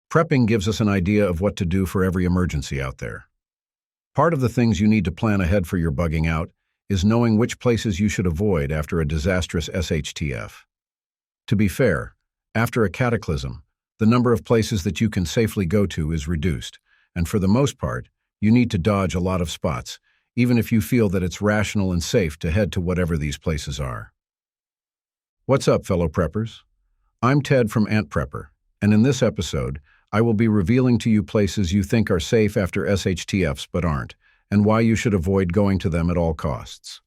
Prepping gives us an idea of what to do for every emergency out there. Part of the things you need to plan ahead for your bugging out is knowing which places you should avoid after a disastrous SHTF. To be fair, after a cataclysm, the number of places that you can safely go to is reduced, and for the most part, you need to dodge a lot of spots, even if you feel that it's rational and safe to head to whatever these places are. What's up, fellow preppers? I'm Ted from Ant Prepper, and in this episode, I will be revealing to you places you think are safe after SHTFs but aren't, and why you should avoid going to them at all costs.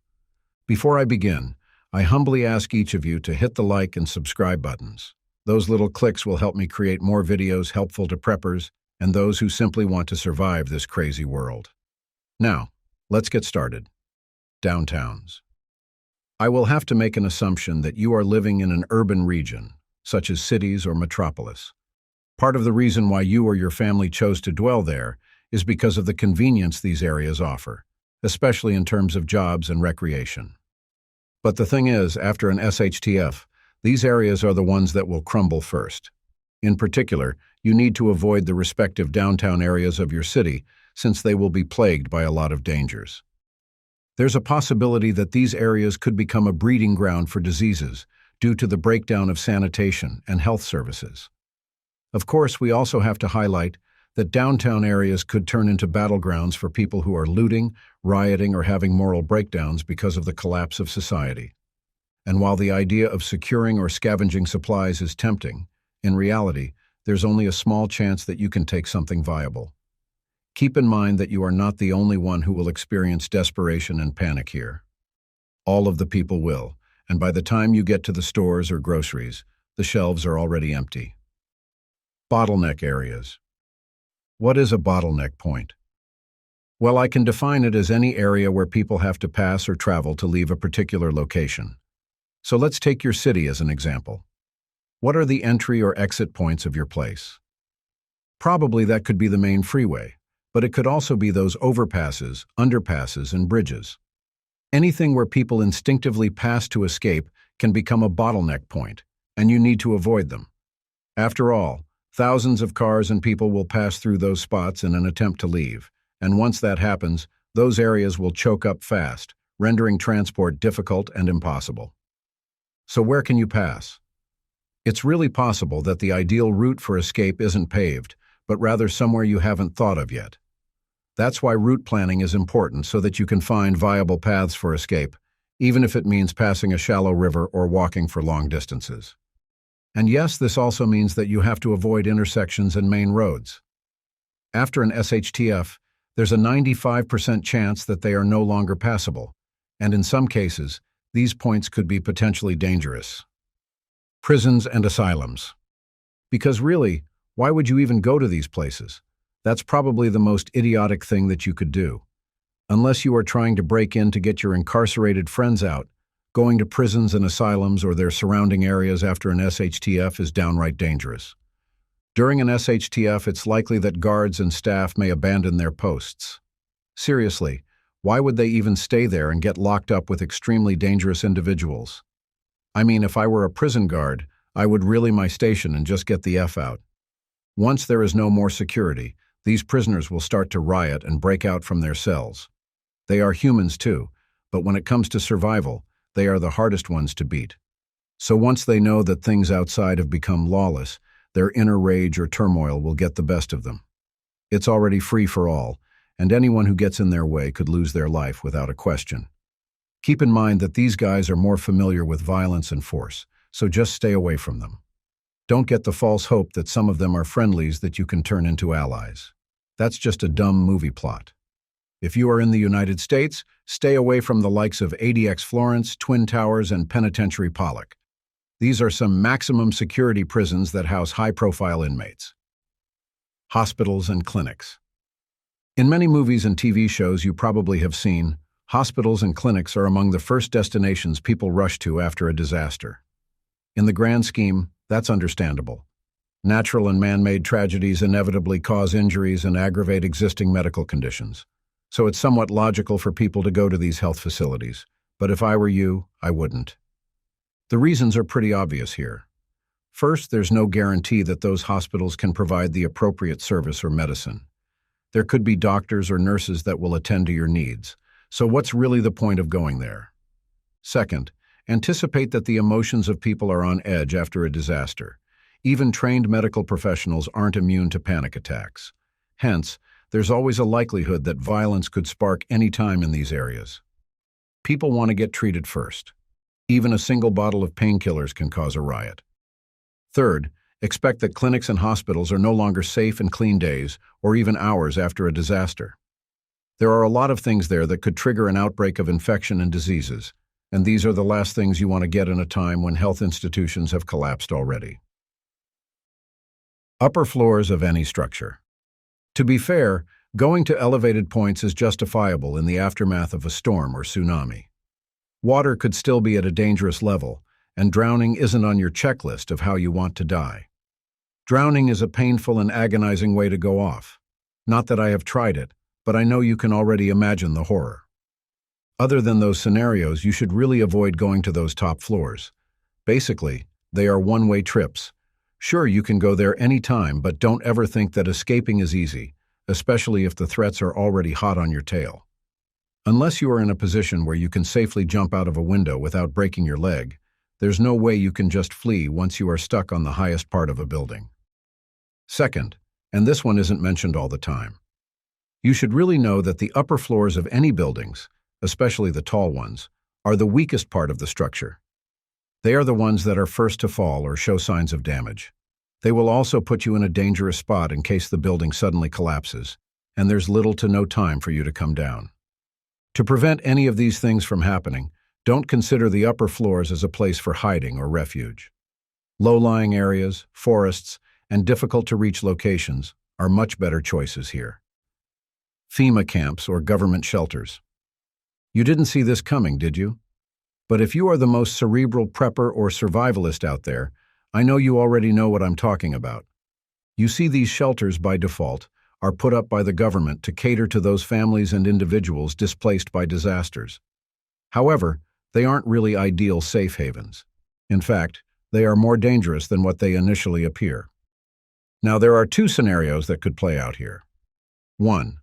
Before I begin, I humbly ask each of you to hit the like and subscribe buttons. Those little clicks will help me create more videos helpful to preppers and those who simply want to survive this crazy world. Now, let's get started. Downtowns. I will have to make an assumption that you are living in an urban region, such as cities or metropolis. Part of the reason why you or your family chose to dwell there is because of the convenience these areas offer, especially in terms of jobs and recreation. But the thing is, after an SHTF, these areas are the ones that will crumble first. In particular, you need to avoid the respective downtown areas of your city since they will be plagued by a lot of dangers. There's a possibility that these areas could become a breeding ground for diseases due to the breakdown of sanitation and health services. Of course, we also have to highlight that downtown areas could turn into battlegrounds for people who are looting, rioting, or having moral breakdowns because of the collapse of society. And while the idea of securing or scavenging supplies is tempting, in reality, there's only a small chance that you can take something viable. Keep in mind that you are not the only one who will experience desperation and panic here. All of the people will, and by the time you get to the stores or groceries, the shelves are already empty. Bottleneck areas. What is a bottleneck point? Well, I can define it as any area where people have to pass or travel to leave a particular location. So let's take your city as an example. What are the entry or exit points of your place? Probably that could be the main freeway, but it could also be those overpasses, underpasses, and bridges. Anything where people instinctively pass to escape can become a bottleneck point, and you need to avoid them. After all, thousands of cars and people will pass through those spots in an attempt to leave, and once that happens, those areas will choke up fast, rendering transport difficult and impossible. So where can you pass? It's really possible that the ideal route for escape isn't paved, but rather somewhere you haven't thought of yet. That's why route planning is important so that you can find viable paths for escape, even if it means passing a shallow river or walking for long distances. And yes, this also means that you have to avoid intersections and main roads. After an SHTF, there's a 95% chance that they are no longer passable, and in some cases, these points could be potentially dangerous. Prisons and asylums. Because really, why would you even go to these places? That's probably the most idiotic thing that you could do. Unless you are trying to break in to get your incarcerated friends out, going to prisons and asylums or their surrounding areas after an SHTF is downright dangerous. During an SHTF, it's likely that guards and staff may abandon their posts. Seriously, why would they even stay there and get locked up with extremely dangerous individuals? I mean, if I were a prison guard, I would really my station and just get the F out. Once there is no more security, these prisoners will start to riot and break out from their cells. They are humans too, but when it comes to survival, they are the hardest ones to beat. So once they know that things outside have become lawless, their inner rage or turmoil will get the best of them. It's already free for all, and anyone who gets in their way could lose their life without a question. Keep in mind that these guys are more familiar with violence and force, so just stay away from them. Don't get the false hope that some of them are friendlies that you can turn into allies. That's just a dumb movie plot. If you are in the United States, stay away from the likes of ADX Florence, Twin Towers, and Penitentiary Pollock. These are some maximum security prisons that house high-profile inmates. Hospitals and clinics. In many movies and TV shows you probably have seen, hospitals and clinics are among the first destinations people rush to after a disaster. In the grand scheme, that's understandable. Natural and man-made tragedies inevitably cause injuries and aggravate existing medical conditions. So it's somewhat logical for people to go to these health facilities. But if I were you, I wouldn't. The reasons are pretty obvious here. First, there's no guarantee that those hospitals can provide the appropriate service or medicine. There could be doctors or nurses that will attend to your needs. So what's really the point of going there? Second, anticipate that the emotions of people are on edge after a disaster. Even trained medical professionals aren't immune to panic attacks. Hence, there's always a likelihood that violence could spark any time in these areas. People want to get treated first. Even a single bottle of painkillers can cause a riot. Third, expect that clinics and hospitals are no longer safe and clean days or even hours after a disaster. There are a lot of things there that could trigger an outbreak of infection and diseases, and these are the last things you want to get in a time when health institutions have collapsed already. Upper floors of any structure. To be fair, going to elevated points is justifiable in the aftermath of a storm or tsunami. Water could still be at a dangerous level, and drowning isn't on your checklist of how you want to die. Drowning is a painful and agonizing way to go off. Not that I have tried it, but I know you can already imagine the horror. Other than those scenarios, you should really avoid going to those top floors. Basically, they are one-way trips. Sure, you can go there anytime, but don't ever think that escaping is easy, especially if the threats are already hot on your tail. Unless you are in a position where you can safely jump out of a window without breaking your leg, there's no way you can just flee once you are stuck on the highest part of a building. Second, and this one isn't mentioned all the time, you should really know that the upper floors of any buildings, especially the tall ones, are the weakest part of the structure. They are the ones that are first to fall or show signs of damage. They will also put you in a dangerous spot in case the building suddenly collapses, and there's little to no time for you to come down. To prevent any of these things from happening, don't consider the upper floors as a place for hiding or refuge. Low-lying areas, forests, and difficult-to-reach locations are much better choices here. FEMA camps or government shelters. You didn't see this coming, did you? But if you are the most cerebral prepper or survivalist out there, I know you already know what I'm talking about. You see, these shelters, by default, are put up by the government to cater to those families and individuals displaced by disasters. However, they aren't really ideal safe havens. In fact, they are more dangerous than what they initially appear. Now, there are two scenarios that could play out here. 1.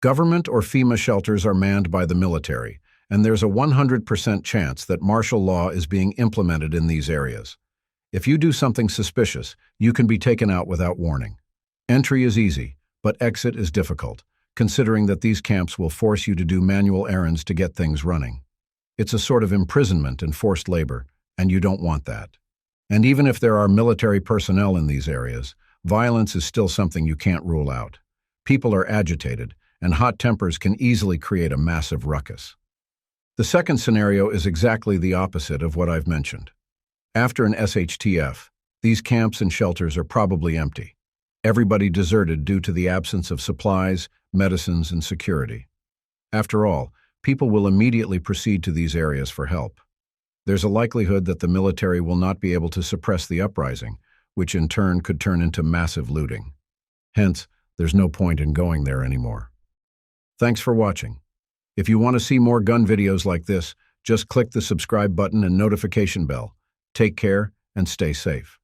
Government or FEMA shelters are manned by the military, and there's a 100% chance that martial law is being implemented in these areas. If you do something suspicious, you can be taken out without warning. Entry is easy, but exit is difficult, considering that these camps will force you to do manual errands to get things running. It's a sort of imprisonment and forced labor, and you don't want that. And even if there are military personnel in these areas, violence is still something you can't rule out. People are agitated, and hot tempers can easily create a massive ruckus. The second scenario is exactly the opposite of what I've mentioned. After an SHTF, these camps and shelters are probably empty. Everybody deserted due to the absence of supplies, medicines, and security. After all, people will immediately proceed to these areas for help. There's a likelihood that the military will not be able to suppress the uprising, which in turn could turn into massive looting. Hence, there's no point in going there anymore. Thanks for watching. If you want to see more gun videos like this, just click the subscribe button and notification bell. Take care and stay safe.